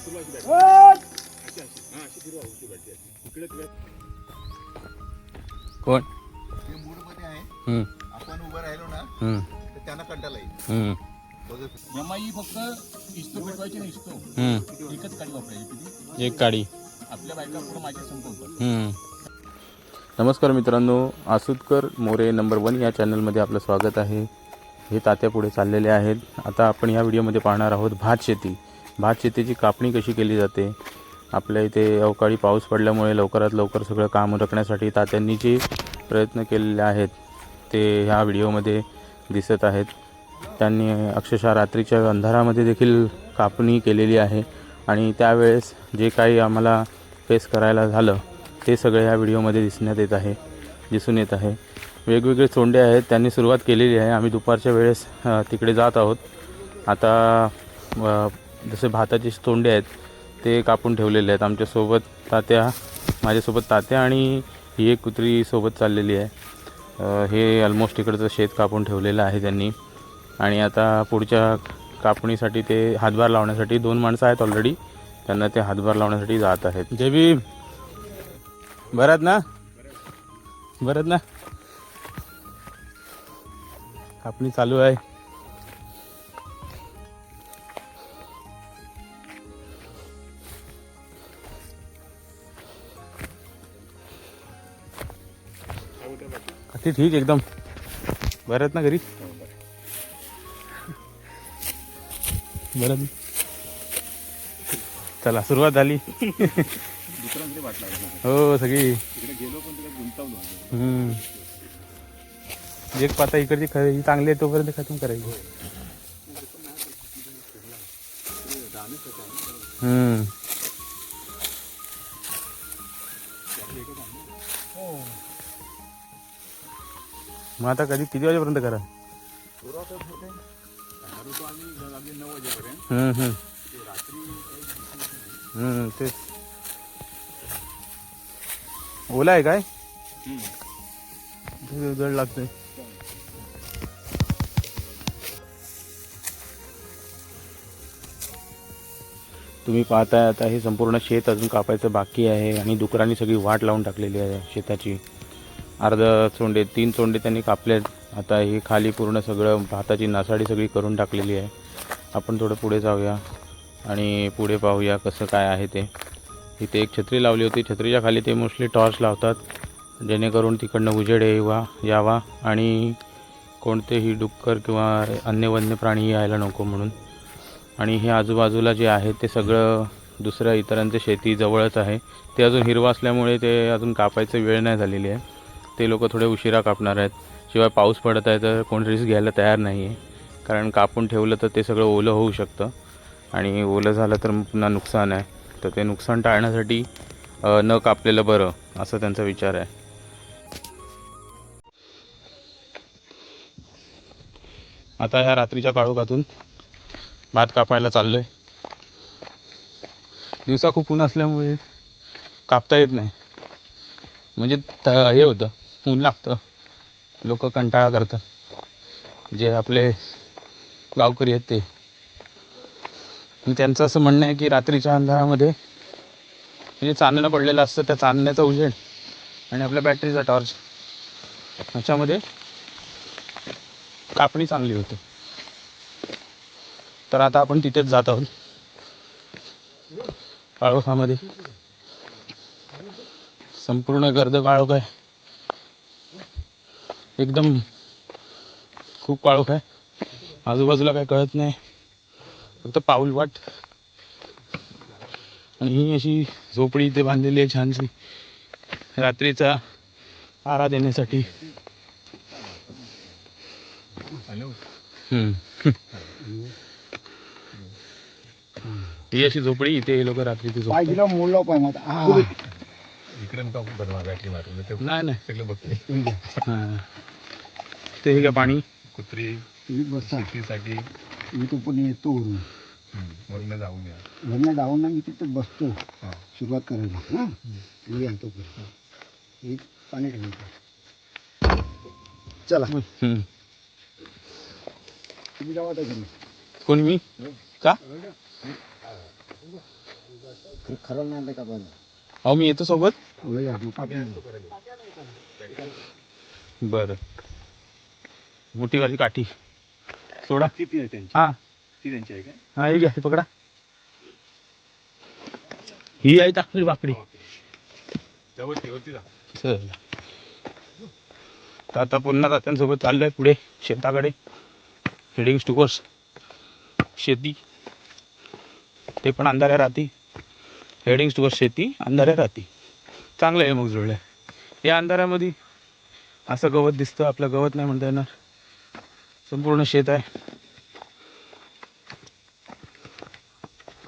कोण हे मूडमध्ये आहे. आपण उभं राहिलो ना तर त्यांना कंटाळा येईल. यमाई फक्त इस्तो पेटवायची नाही, इस्तो एकच काडी वापरायची. एक काडी आपल्या बायका पुढे माझ्या संपवतात. नमस्कार मित्रांनो, आसुतकर मोरे नंबर 1 या चॅनलमध्ये आपलं स्वागत आहे. हे तात्या पुढे चाललेले आहेत. आता आपण या व्हिडिओमध्ये पाहणार आहोत भात शेती. भात शेतीची कापणी कशी केली जाते. आपल्या इथे अवकाळी पाऊस पडल्यामुळे लवकरात लवकर सगळं काम उरकण्यासाठी तात्यांनी जे प्रयत्न केलेले आहेत ते ह्या व्हिडिओमध्ये दिसत आहेत. त्यांनी अक्षरशः रात्रीच्या अंधारामध्ये देखील कापणी केलेली आहे आणि त्यावेळेस जे काही आम्हाला फेस करायला झालं ते सगळे ह्या व्हिडिओमध्ये दिसून येत आहे. वेगवेगळे सोंडे आहेत, त्यांनी सुरुवात केलेली आहे. आम्ही दुपारच्या वेळेस तिकडे जात आहोत. आता जसे भाताचे सोंडे आहेत ते कापून ठेवलेले आहेत. माझ्यासोबत तात्या आणि ही एक कुत्री सोबत चाललेली आहे. हे ऑलमोस्ट इकडचं शेत कापून ठेवलेलं आहे त्यांनी. आणि आता पुढच्या कापणीसाठी ते हातभार लावण्यासाठी 2 माणसं आहेत ऑलरेडी. त्यांना ते हातभार लावण्यासाठी जात आहेत. जय भीम. बरं ना कापणी चालू आहे. ठीक एकदम. बरं ना घरी. बरं चला सुरुवात झाली. दुसऱ्यांकडे वाट लागली. हो सगळी तिकडे गेलो पण तिकडे गुंतावलो. एक पाता इकडची खरी चांगली आहे तोपर्यंत खतम करायची. मग आता किती वाजेपर्यंत करा. तेच ओला आहे काय जड लागतंय. तुम्ही पाहताय आता हे संपूर्ण शेत अजून कापायचं बाकी आहे आणि डुकरांनी सगळी वाट लावून टाकलेली आहे शेताची. अर्धा सोंडे 3 सोंडे त्यांनी कापलेत. आता हे खाली पूर्ण सगळं भाताची नासाडी सगळी करून टाकलेली आहे. आपण थोडं पुढे जाऊया आणि पुढे पाहूया कसं काय आहे ते. इथे एक छत्री लावली होती. छत्रीच्या खाली ते मोस्टली टॉर्च लावतात जेणेकरून तिकडनं उजेड यावा आणि कोणतेही डुक्कर किंवा अन्य वन्य प्राणी यायला नको म्हणून. आणि हे आजूबाजूला जे आहे ते सगळं दुसऱ्या इतरांचे शेती जवळच आहे. ते अजून हिरवं असल्यामुळे ते अजून कापायचं वेळ नाही झालेली आहे. ते लोक थोडे उशिरा कापणार आहेत. शिवाय पाऊस पडत आहे तर कोण रिस्क घ्यायला तयार नाही आहे. कारण कापून ठेवलं तर ते सगळं ओलं होऊ शकतं आणि ओलं झालं तर पुन्हा नुकसान आहे. तर ते नुकसान टाळण्यासाठी न कापलेलं बरं असं त्यांचा विचार आहे. आता ह्या रात्रीच्या काळोखातून भात कापायला चाललो आहे. दिवसा खूप ऊन असल्यामुळे कापता येत नाही. म्हणजे हे होतं, ऊन लागतं, लोक कंटाळा करतात. जे आपले गावकरी आहेत ते. त्यांचं असं म्हणणं आहे की रात्रीच्या अंधारामध्ये म्हणजे चांदणं पडलेलं असतं, त्या चांदण्याचा उजेड आणि आपल्या बॅटरीचा टॉर्च ह्याच्यामध्ये कापणी चांगली होते. तर आता आपण तिथेच जात आहोत काळोखामध्ये. संपूर्ण गर्द काळोख आहे, एकदम खूप काळोख आहे. आजूबाजूला काही कळत नाही, फक्त पाऊल वाट. आणि ही अशी झोपडी इथे बांधलेली आहे छानशी रात्रीचा आरा देण्यासाठी. ही अशी झोपडी इथे लोक रात्रीची झोपतात. इकडे बॅटरी मारून नाही सगळं बघते. ते हे का पाणी कुत्री शेतीसाठी मी तो पण येतो वरनं जाऊन या. घरनं जाऊन ना मी तिथे बसतो सुरुवात करायला. हां मी आणतो एक पाणी ठेवायचं. चला तुम्ही जावा. कोण मी का खराब नाही आणलं का पण अहो मी येतो सोबत. कापी बरं मोठी वाली काठी सोडा. ती आहे त्यांची, हा ती त्यांची आहे काय? हा ही घ्या ही पकडा. ही आहे टाकली बाकडी. वरती जा. चल तर आता पुन्हा तात्यांसोबत चाललोय पुढे शेताकडे. हेडिंग टू कोर्स शेती, ते पण अंधाऱ्या राती. हेडिंग टू कोर्स शेती अंधाऱ्या राती. चांगलं आहे मग जुळलं. या अंधाऱ्यामध्ये असं गवत दिसतं. आपलं गवत नाही म्हणता येणार, संपूर्ण शेत आहे.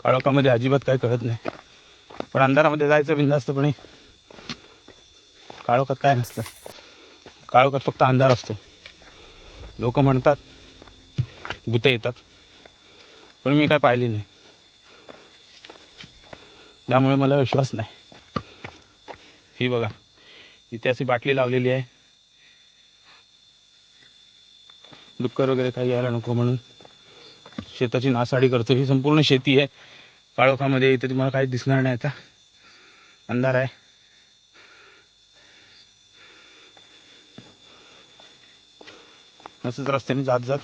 काळोखामध्ये अजिबात काही कळत नाही, पण अंधारामध्ये जायचं बिनधास्तपणे. काळोखात काय नसतं, काळोखात फक्त अंधार असतो. लोक म्हणतात भूतं येतात, पण मी काय पाहिली नाही, त्यामुळे मला विश्वास नाही. ही बघा इथे अशी बाटली लावलेली आहे, डुक्कर वगैरे काही यायला नको म्हणून. शेताची नासाडी करतो. ही संपूर्ण शेती आहे काळोखामध्ये. इथे तुम्हाला काही दिसणार नाही, आता अंधार आहे. असंच रस्त्याने जात जात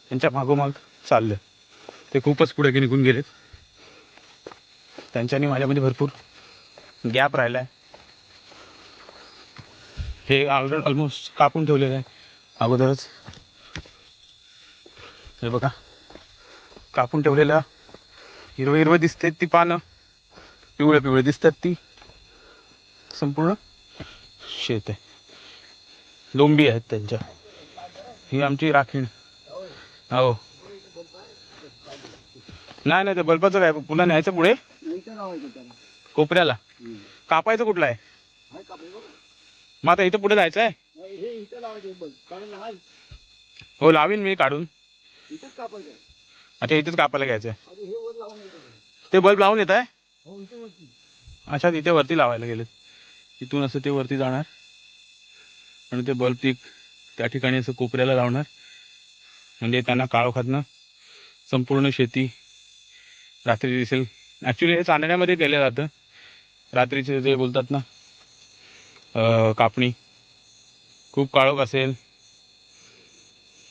त्यांच्या मागोमाग चाललं. ते खूपच पुढे निघून गेलेत. त्यांच्यानी माझ्यामध्ये भरपूर गॅप राहिला आहे. हे ऑलमोस्ट कापून ठेवलेलं आहे अगोदरच. हे बघा कापून ठेवलेलं हिरवं हिरवं दिसते ती पानं, पिवळे पिवळे दिसतात ती. संपूर्ण शेत आहे, लोंबी आहेत त्यांच्या. ही आमची राखीण. हो नाही नाही, ते बल्बाचं काय पुन्हा न्यायचं पुढे कोपऱ्याला. कापायचं कुठलं आहे मग आता? इथं पुढे जायचं आहे. हो लावीन मी काढून. अच्छा इथेच कापायला घ्यायचं आहे. ते बल्ब लावून येत आहे. अच्छा तिथे वरती लावायला गेलेत. तिथून असं ते वरती जाणार आणि ते बल्ब ती त्या ठिकाणी असं कोपऱ्याला लावणार. म्हणजे त्यांना काळोखातनं संपूर्ण शेती रात्री दिसेल. ॲक्च्युली हे चांदण्यामध्ये केलं जातं. रात्रीचे जे बोलतात ना कापणी, खूप काळोख असेल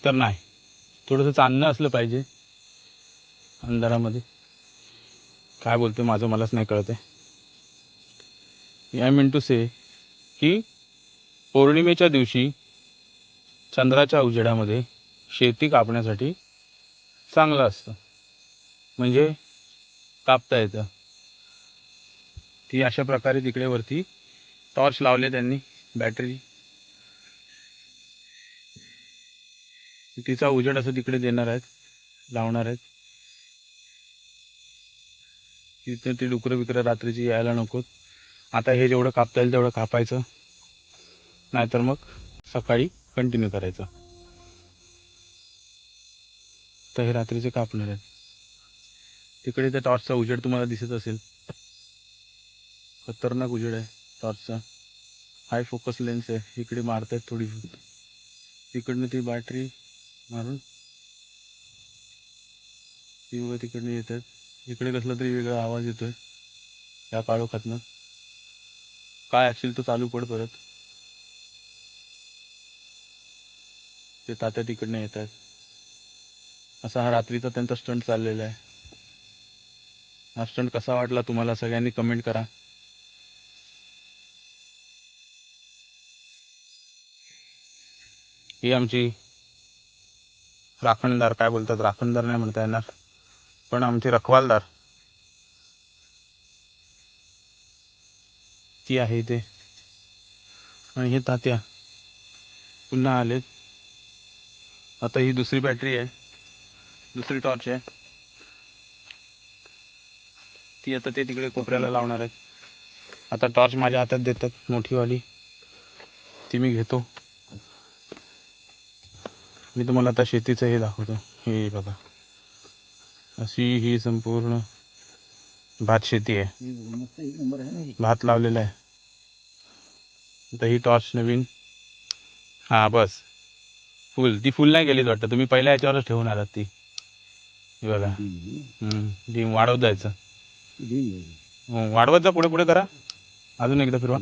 तर नाही, थोडंसं चांदणं असलं पाहिजे अंधारामध्ये. काय बोलतो माझं मलाच नाही कळत आहे. आय मीन टू से की पौर्णिमेच्या दिवशी चंद्राच्या उजेडामध्ये शेती कापण्यासाठी चांगलं असतं, म्हणजे कापता येतं. ती अशा प्रकारे तिकडे वरती टॉर्च लावले त्यांनी, बॅटरी. तिचा उजेड असं तिकडे देणार आहेत, लावणार आहेत. तिथे ती डुकरं बिकरं रात्रीची यायला नकोत. आता हे जेवढं कापता येईल तेवढं कापायचं, नाहीतर मग सकाळी कंटिन्यू करायचं. तर हे रात्रीचे कापणार आहेत. तिकडे त्या टॉर्चचा उजेड तुम्हाला दिसत असेल, खतरनाक उजेड आहे टॉर्चचा. हाय फोकस लेन्स आहे. इकडे मारतात थोडी, तिकडनं ती बॅटरी मारून ती तिकडनं येतात. इकडे कसला तरी वेगळा आवाज येतोय या काळोखातनं. काय असेल तो चालू पड परत. ते तात्या तिकडनं येतात. असा हा रात्रीचा त्यांचा स्टंट चाललेला आहे. हा स्टंट कसा वाटला तुम्हाला सगळ्यांनी कमेंट करा. ही आमची राखणदार, काय बोलतात, राखणदार नाही म्हणता येणार, पण आमची रखवालदार ती आहे इथे. आणि हे तात्या पुन्हा आलेत. आता ही दुसरी बॅटरी आहे, दुसरी टॉर्च आहे, ती आता ते तिकडे कोपऱ्याला लावणार आहेत. आता टॉर्च माझ्या हातात देतात मोठीवाली, ती मी घेतो. मी तुम्हाला आता शेतीचं हे दाखवतो. हे बघा अशी ही संपूर्ण भात शेती आहे. भात लावलेला आहे. आता ही टॉर्च नवीन, हां बस फुल, ती फुल नाही गेलीच वाटतं. तुम्ही पहिल्या याच्यावरच ठेवून आलात ती. हे बघा हम्म. डिम वाढवत जायचं. दिन वाढवत जा, पुढे पुढे करा, अजून एकदा फिरवा,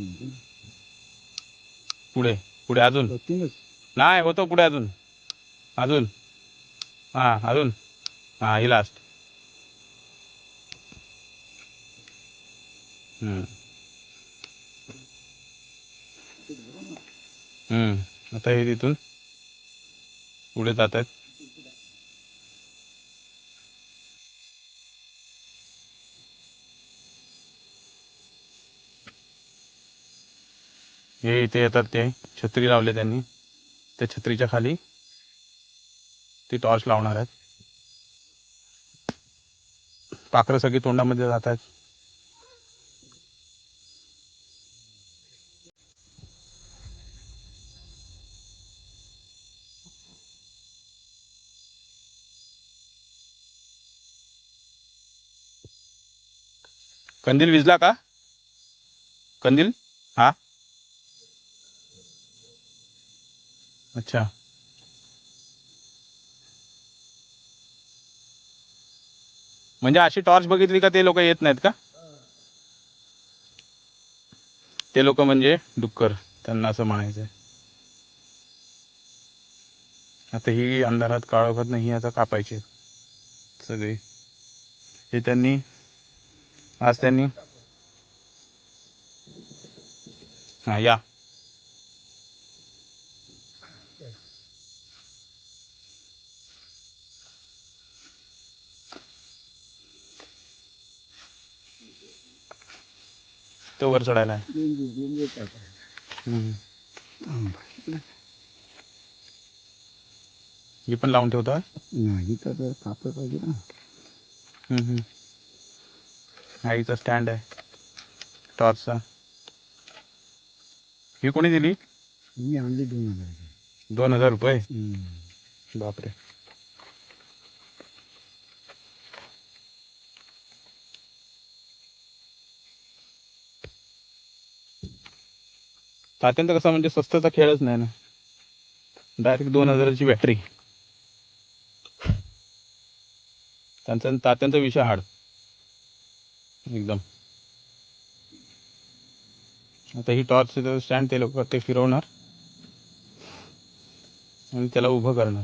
पुढे पुढे अजून तीनच नाही होतो, पुढे अजून अजून हां अजून हां ही लास्ट. आता हे तिथून पुढे जात आहेत. हे इथे येतात, ते छत्री लावले त्यांनी, त्या छत्रीच्या खाली ती टॉर्च लावणार आहेत. पाखरं सगळी तोंडामध्ये जात आहेत. कंदील विजला का? कंदील हा अच्छा. म्हणजे अशी टॉर्च बघितली का ते लोक येत नाहीत का? ते लोक म्हणजे डुक्कर, त्यांना असं म्हणायचंय. आता ही अंधारात काळोखात नाही, आता कापायची आहेत सगळे. हे त्यांनी आज त्यांनी हा या तो वर चढायला आहे. ही पण लावून ठेवता. नाही तर कापड पाहिजे ना. आईचा स्टँड आहे टॉर्चचा. ही कोणी दिली? मी आणली 2000. 2000 रुपये? बापरे. तात्यांचा कसा म्हणजे स्वस्ताचा खेळच नाही ना, डायरेक्ट 2000ची बॅटरी. तात्यांचा विषय हार्ड एकदम. आता ही टॉर्च स्टँड ते लोक ते फिरवणार आणि त्याला उभं करणार.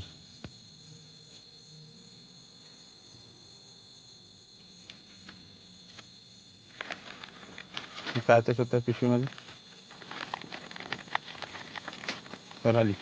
काय ते स्वतः पिशवीमध्ये कराली.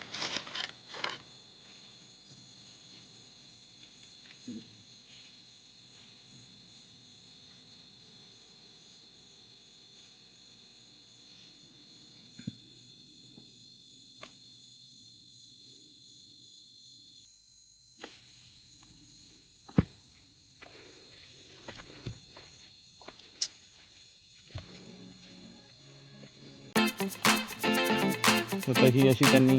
आता ही अशी त्यांनी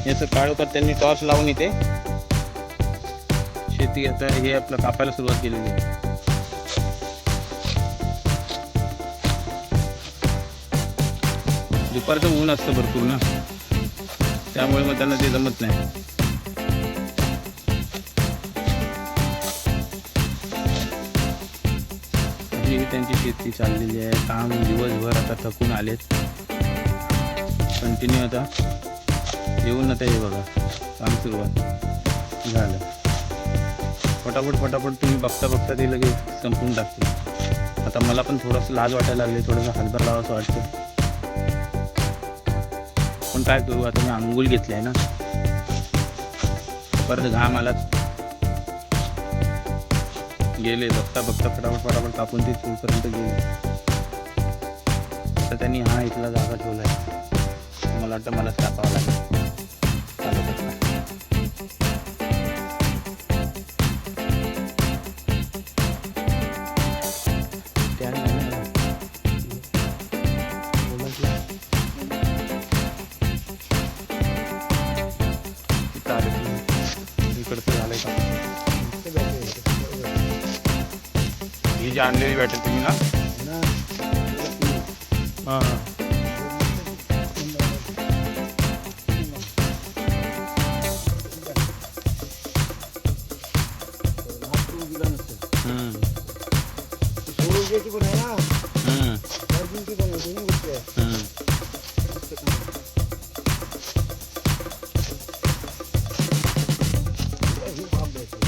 याचं काळोखात त्यांनी टॉर्च लावून इथे शेती आता हे आपलं कापायला सुरुवात केलेली आहे. दुपारचं ऊन असतं भरपूर ना, त्यामुळे मग त्यांना ते जमत नाही. ही त्यांची शेती चाललेली आहे. काम दिवसभर आता थकून आलेत. कंटिन्यू आता येऊन आता हे बघा काम सुरुवात झालं. फटाफट फटाफट तुम्ही बघता बघता ते लगेच संपून टाकते. आता मला पण थोडंसं लाज वाटायला लागले, थोडंसं हातभार लावावं असं वाटतं. पण काय करू, आता मी अंघोळ घेतली आहे ना, परत घाम आलाच. गेले बघता बघता फटाफट फटाफट कापून ते चूलपर्यंत गेले. तर त्यांनी हा इथला जागा ठेवला आहे. मला वाटतं मलाच कापावं लागेल. इकडचं झालंय का? ही जी आणलेली बॅटरी तुम्ही ना? हां हां. हम्म. पण आहे ना, हम्म. चार्जिंगची पण आहे, दोन्ही गोष्टी आहे. हम्म. ही काम द्यायचं.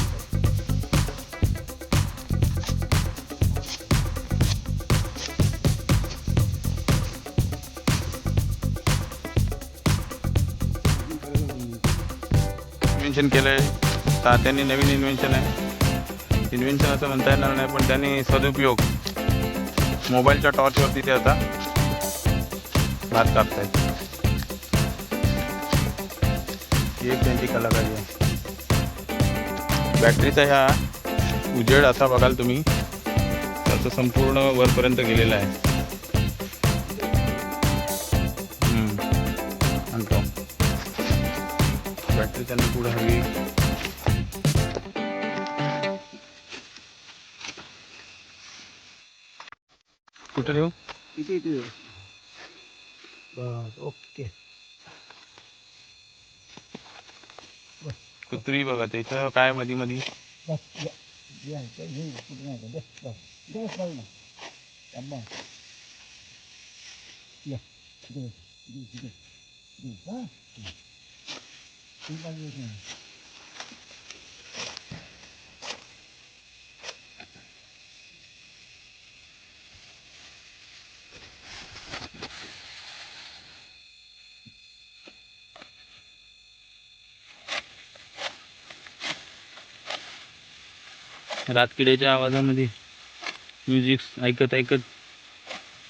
इन्व्हेन्शन केलंय तात्यांनी, नवीन इन्व्हेन्शन आहे. इन्व्हेन्शन असं म्हणता येणार नाही, पण त्यांनी सदुपयोग मोबाईलच्या टॉर्चवरती ते आता भात कापतायत. ही एक त्यांची कलाकारी आहे. बॅटरीचा ह्या उजेड असा बघाल तुम्ही, त्याचं संपूर्ण वरपर्यंत गेलेलं आहे. आणतो बॅटरी त्यांनी पुढे हवी. कुठे ठेवू? इथे इथे बस, ओके. कुत्री बघा त्याचं काय मधी मधी. बस या, या, इथे घेऊन जा, कुठे नाही का? बस बस इथे बस पाहिजे ना. थांबा. या इथे बस, इथे इथे इथे. हां तुम्ही पाहिजे येत नाही. रातकिड्याच्या आवाजामध्ये म्युझिक ऐकत ऐकत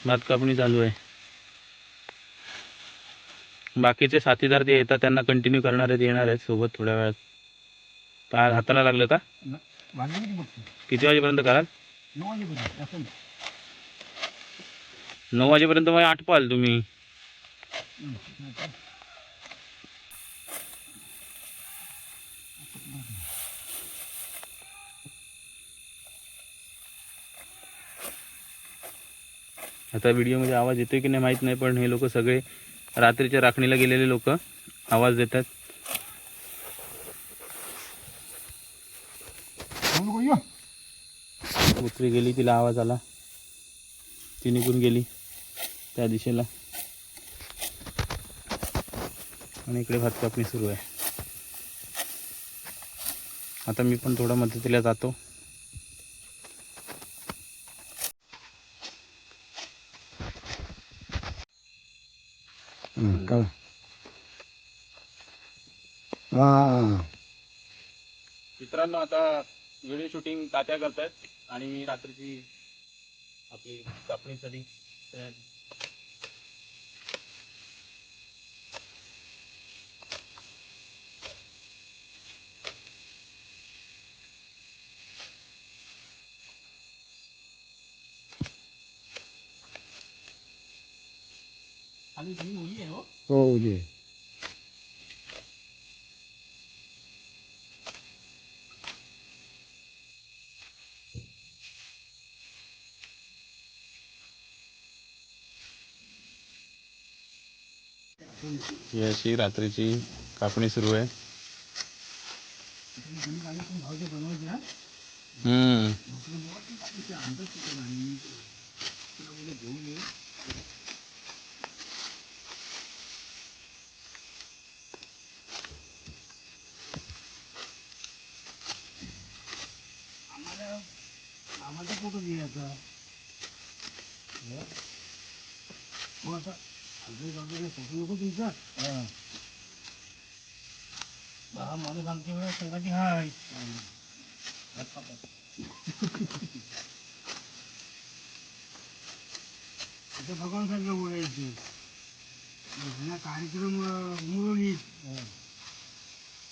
भात कापणी चालू आहे. बाकीचे साथीदार जे येतात त्यांना कंटिन्यू करणार आहेत, येणार आहेत सोबत थोड्या वेळात. काय हाताला लागलं का? वाजले किती बघतो? किती वाजेपर्यंत कराल? 9 वाजेपर्यंत असं. 9 वाजेपर्यंत मग आटपाल तुम्ही. आता व्हिडिओमध्ये आवाज येतोय की नाही माहीत नाही, पण हे लोक सगळे रात्रीच्या राखणीला गेलेले लोक आवाज देतात. कुत्री गेली, तिला आवाज आला, ती निघून गेली त्या दिशेला. आणि इकडे भात कापणी सुरू आहे. आता मी पण थोडा मदतीला जातो. काय? हां मित्रांनो, आता व्हिडिओ शूटिंग तात्या करतायत आणि मी रात्रीची आपली कापणीसाठी तयार. आणि तुम्ही मुली आहे हो? हो जे ही अशी रात्रीची कापणी सुरू आहे. आम्हाला कुठं द्यायचं? मग आता नको तुमचं. हा माणूस आमच्या वेळेस संघाची हाय. भगवान सारखं बोलायचं. कार्यक्रम मुरळी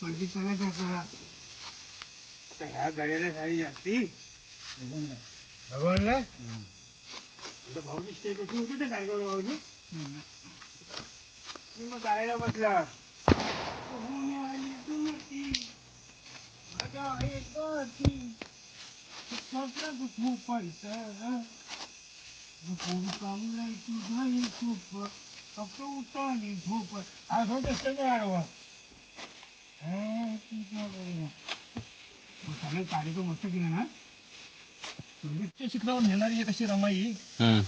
पंडित चालायचा. ह्या गाड्याला साडी असती भगवानला. भाऊजी स्टे कशी होती ते काय भाऊजी मग करायला बसला. कार्यक्रम मस्त केला ना. शिखरावर नेणारी एक अशी रमाई हम्म.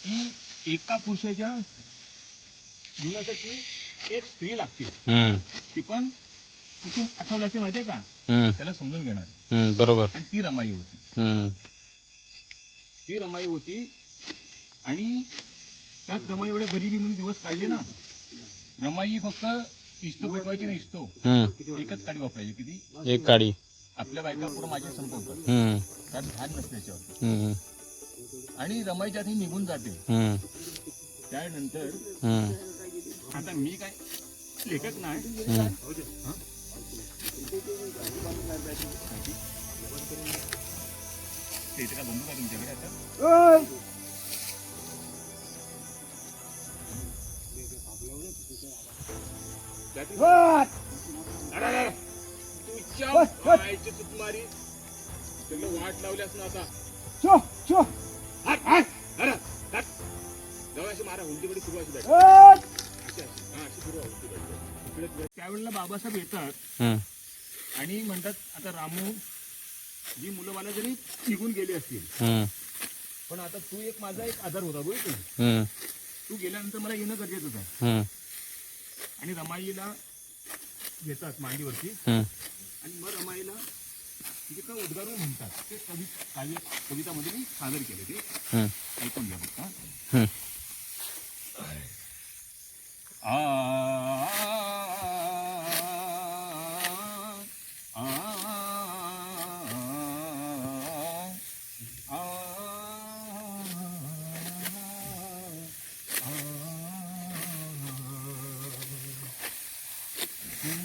की एका पुरुषाच्या जीवनासाठी एक स्त्री लागते. हम्म. ती पण कुठून आठवलं लागते माहितीये का, हम्म. त्याला समजून घेणार. हम्म. बरोबर. आणि ती रमाई होती. हम्म. ती रमाई होती. आणि त्यात रमाई एवढे गरिबी म्हणून दिवस काढले ना. रमाई फक्त इस्तो पेटवायची नाही, इस्तो हम्म. एकच काडी वापरायची. किती? एक काडी. आपल्या बायका पुढे माझे संपवतात. हम्म. त्यात भान नसते त्याच्यावर. हम्म. आणि रमाईच्या आधी निघून जाते. हम्म. त्यानंतर हम्म. आता मी काय लेखक नाही. हम्म. ते इथे का बंदूक आहे तुमच्याकडे आता? ओय! वाट! तुमच्या आईची तुतमारी सगळं वाट लावल्यास ना आता. शो शो हाट, हाट, अरे, हाट. जाऊ अशी मारा हुंडीमध्ये सुरू अशी बॅट. वाट! अशी सुरू आहे हुंडी बॅट. इकडे त्यावेळेला बाबासाहेब येतात हम्म. आणि म्हणतात आता रामू जी मुलं मला जरी निघून गेली असतील, हम्म. पण आता तू एक माझा एक आधार होता बोल तू. हम्म. तू गेल्यानंतर मला येणं गरजेचंच आहे. हम्म. आणि रमाईला घेतात मांडीवरती. हम्म. आणि मग रमाईला जे काय उद्गारून म्हणतात ते कवितामध्ये मी सादर केले. ते हम्म. ऐकून घ्या फक्त. हम्म.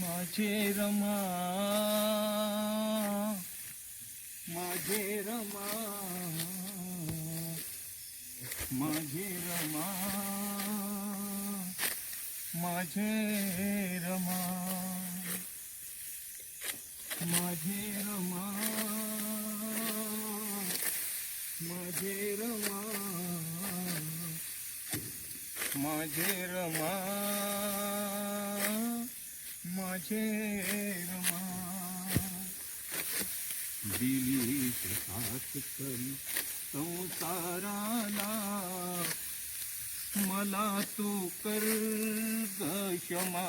माझे रमा, माझे रमा, माझे रमा, माझे रमा, माझे रमा, माझे रमा, माझे रमा, माझे रमा. दिली साथ करी संसाराला, मला तू कर ग क्षमा.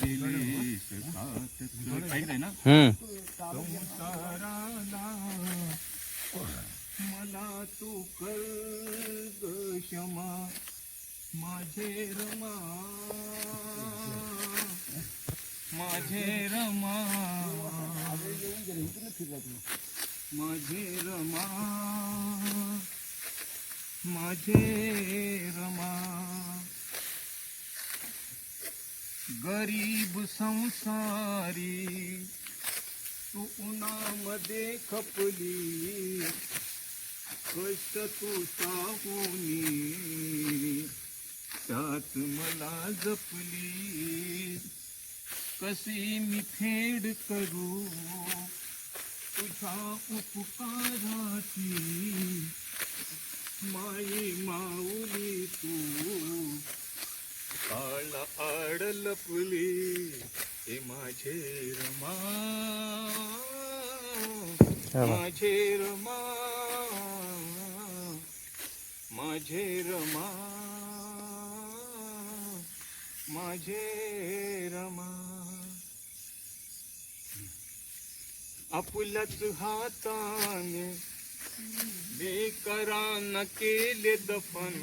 दिली साथ करी ना संसाराला, मला तू कर ग क्षमा. माझे रमा, माझे रमा, माझे रमा, माझे रमा. गरीब संसारी तू उन्हामध्ये खपली, कष्ट तू साहुनी त्यात मला जपली. कशी मी फेड करू तुझ्या उपकाराची, माई माऊली तू काळा आड लपली. हे माझे रमा, माझे रमा, माझे रमा, माझे रमा. आपल्याच हाताने बेकरांना केले दफन,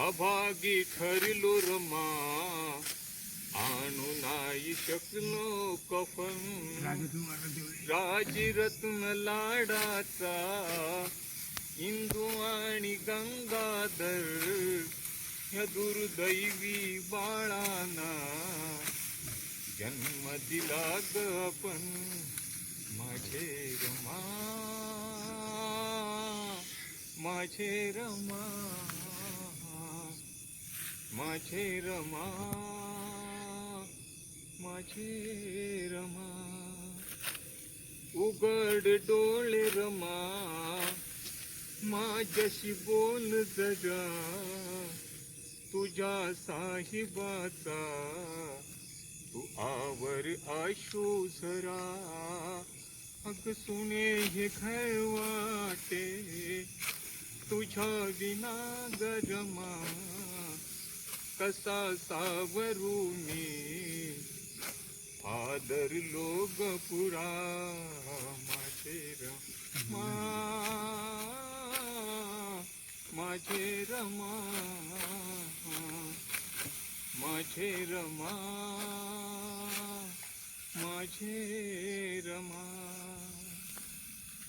अभागी ठरलो रमा, आणू नाही शकलो कफन. राजरत्न लाडाचा इंदू आणि गंगाधर, ह्या दुर्दैवी बाळांना जन्म दिला ग आपण. माझे रमा, माझे रमा, माझे रमा, माझे रमा. उघड डोळे रमा, माझ्याशी बोल जरा, तुझ्या साहिबाचा तू आवर आशू झरा. अग सुने हे घर वाटे, तुझ्या विना गरमा, कसा सावरू मी आदर लोग पुरा. माझे रमा, माझे रमा, माझे रमा, माझे रमा.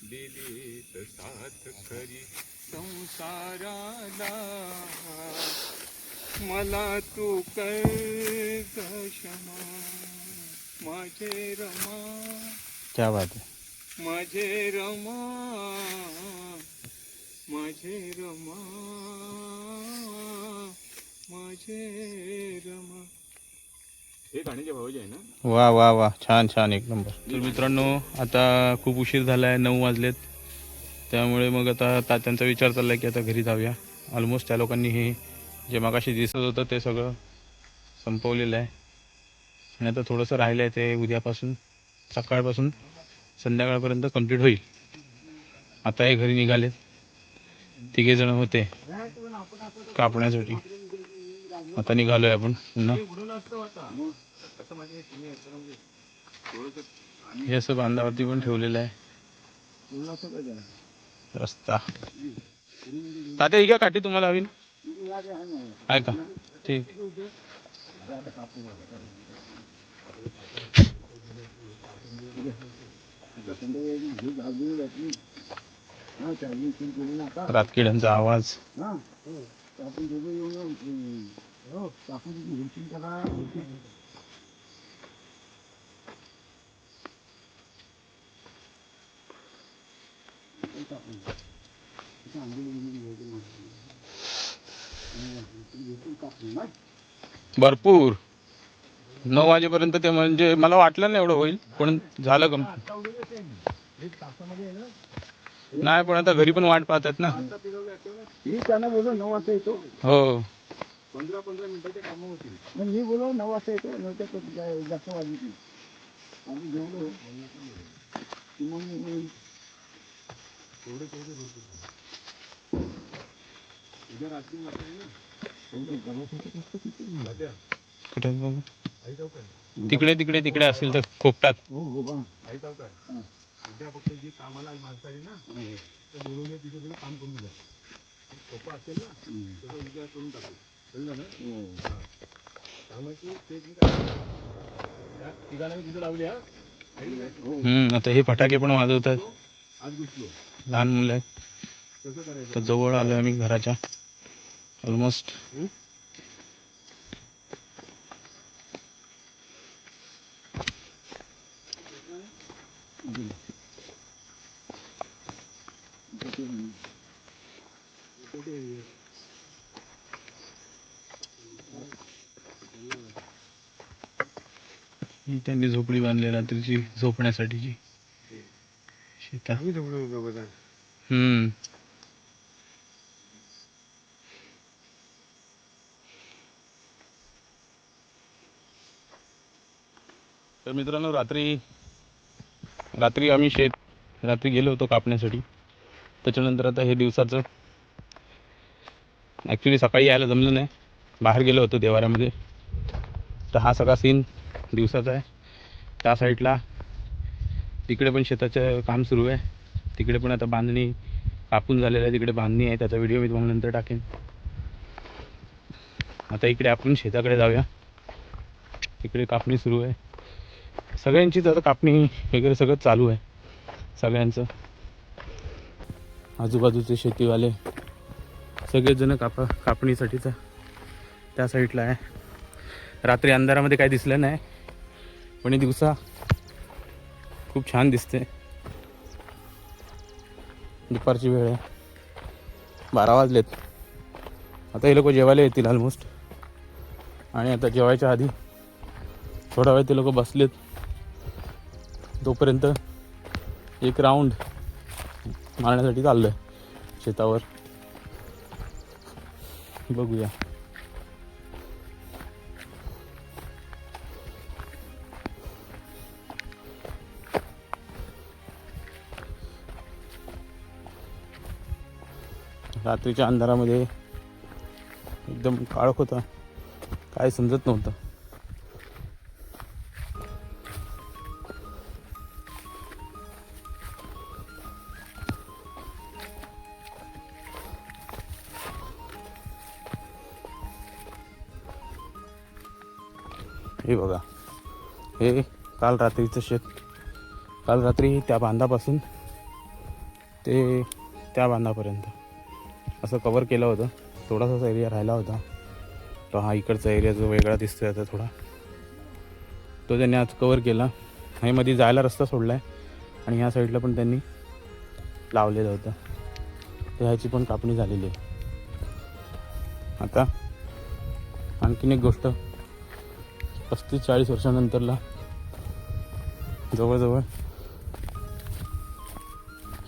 दिलीत साथ खरी संसाराला, मला तू कर क्षमा. माझे रमा, क्या बात आहे. माझे रमा, माझे रमा, माझे रमा. हे गाण्याचे भावाचे आहे ना. वा वा वा, छान छान, एक नंबर. तर मित्रांनो, आता खूप उशीर झाला आहे, 9 वाजलेत. त्यामुळे मग आता तात्यांचा विचार चालला आहे की आता घरी जाऊया. ऑलमोस्ट त्या लोकांनी हे जे मगाशी दिसत होतं ते सगळं संपवलेलं आहे. आणि आता थोडंसं राहिलं आहे, ते उद्यापासून सकाळपासून संध्याकाळपर्यंत कंप्लीट होईल. आता हे घरी निघालेत, 3 जण होते कापण्यासाठी. आता निघालो आहे आपण पुन्हा. हे असं बांधावरती पण ठेवलेलं आहे रस्ता. तात्या ही का काठी तुम्हाला हवी आहे का? ठीक. रातकिड्यांचा आवाज. भरपूर 9 वाजेपर्यंत ते, म्हणजे मला वाटलं नाही एवढं होईल, पण झालं कम. नाही पण आता घरी पण वाट पाहतात ना. त्यांना बोललो 9 वाजता येतो. हो 15-15 मिनिटाचे कामं होतील. मी बोललो 9 वाजता येतो, नंतर जास्त वाजली आम्ही जेवलो. उद्या रात्री कुठे तिकडे तिकडे तिकडे असेल तर खोपटात. उद्या फक्त जी कामाला माणसं आली ना, तर बोलून तिथे तिथे काम करून द्या. सोपं असेल ना, तसं उद्या करून टाकू. कळलं ना? त्यामुळे तू ते ठिकाणी तिथे लावली. हा आता हे फटाके पण वाजवतात, आज घुसलो. लहान मुलं आहेत. कसं करायचं? तर जवळ आलो आम्ही घराच्या ऑलमोस्ट. ही त्यांनी झोपडी बांधली रात्रीची झोपण्यासाठीची शेतात. तर मित्रांनो, रात्री आम्ही रात्री गेलो होतो कापण्यासाठी. त्याच्यानंतर आता हे दिवसाचं, ॲक्च्युली सकाळी यायला जमलं नाही, बाहेर गेलो होतो देवाऱ्यामध्ये. तर हा सगळा सीन दिवसाचा आहे. त्या साईडला तिकडे पण शेताचं काम सुरू आहे. तिकडे पण आता बांधणी कापून झालेलं आहे, तिकडे बांधणी आहे. त्याचा व्हिडिओ मी तुम्हाला नंतर टाकेन. आता इकडे आपण शेताकडे जाऊया. तिकडे कापणी सुरू आहे सगळ्यांचीच. आता कापणी वगैरे सगळं चालू आहे सगळ्यांचं. आजूबाजूचे शेतीवाले सगळेच जण कापणीसाठीचा त्या साईडला आहे. रात्री अंधारामध्ये काही दिसलं नाही, पण दिवसा खूप छान दिसते. दुपारची वेळ आहे, 12 वाजलेत. आता हे लोक जेवायला येतील ऑलमोस्ट. आणि आता जेवायच्या आधी थोडा वेळ ते लोक बसलेत, तोपर्यंत एक राऊंड मारण्यासाठी चाललोय शेतावर. बघूया. रात्रीच्या अंधारामध्ये एकदम काळोख होता, काय समजत नव्हतं. हे बघा, हे काल रात्रीचं शेत. काल रात्री त्या बांधापासून ते त्या बांधापर्यंत असं कवर केलं होतं. थोडासाच एरिया राहिला होता. तो हा इकडचा एरिया जो वेगळा दिसतोय आता थोडा, तो त्यांनी आज कवर केला. आणि मध्ये जायला रस्ता सोडला आहे आणि ह्या साईडला पण त्यांनी लावलेलं होतं. तर ह्याची पण कापणी झालेली आहे. आता आणखीन एक गोष्ट, 35-40 वर्षानंतरला जवळजवळ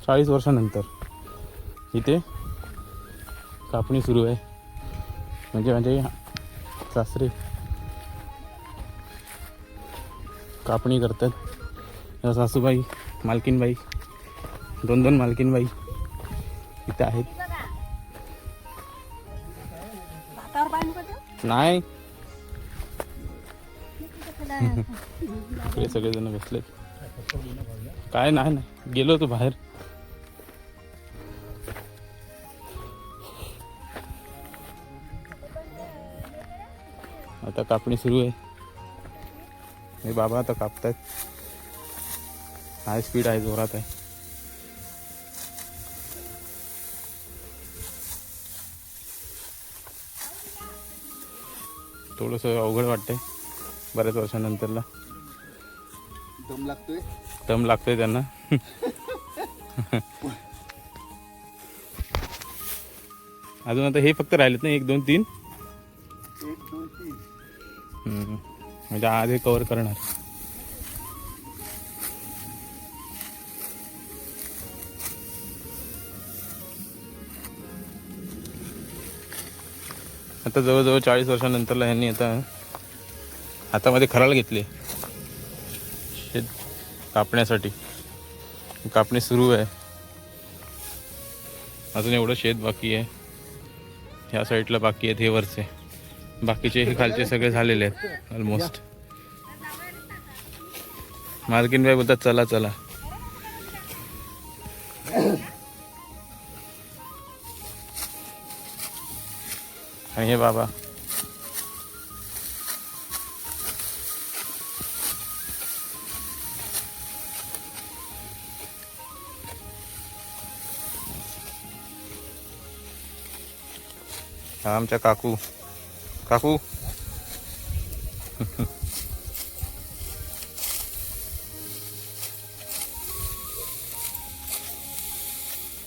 40 वर्षानंतर इथे कापणी सुरू आहे. म्हणजे माझे सासरे कापणी करतात. सासूबाई, मालकीनबाई, 2 मालकीनबाई इथे आहेत. नाही इकडे सगळेजण बसलेत. काय नाही, गेलो होतो बाहेर. आता कापणी सुरू आहे. हे बाबा आता कापतायत. हाय स्पीड आहे, जोरात आहे. थोडंसं अवघड वाटतंय बऱ्याच वर्षानंतरला. दम लागतोय त्यांना. अजून आता हे फक्त राहिलेत ना, 1 2 3. म्हणजे आज हे कव्हर करणार. आता जवळजवळ 40 वर्षानंतरला ह्यांनी आता हातामध्ये खराळ घेतली शेत कापण्यासाठी. कापणी सुरू आहे. अजून एवढं शेत बाकी आहे. ह्या साईडला बाकी आहेत हे वरचे. बाकीचे हे खालचे सगळे झालेले आहेत ऑलमोस्ट. मालकीनबाई बोलतात चला चला. आणि हे बाबा हा आमच्या काकू. काकू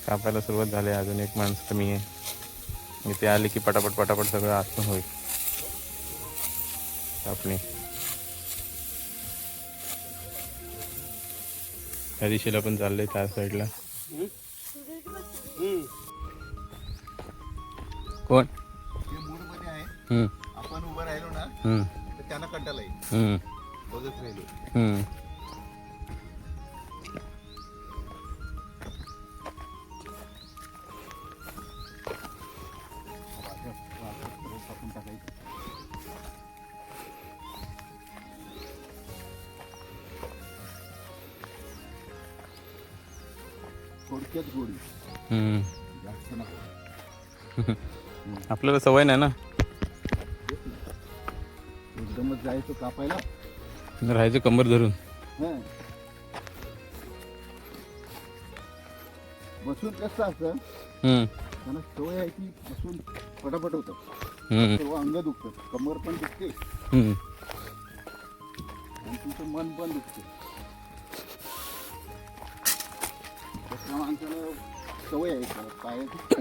कापायला सुरुवात झाली. अजून एक माणूस कमी आहे. इथे आले की पटापट पटापट सगळं आतून होईल कापणी. त्या दिशेला पण चाललंय त्या साईडला. कोण आपण उभं राहिलो ना तर त्यांना कंटाळा येईल. बघत राहिलो. थोडक्यात गोडी, जास्त नको. आपल्याला सवय नाही ना. एकदमच जायचं कापायला. राहायचं कंबर धरून. बसून कसं असतं, त्यांना सवय आहे की बसून पटापट होतं. सर्व अंग दुखतं, कमर पण दुखते आणि तुमचं मन पण दुखते. माणसाला सवय आहे पायाची.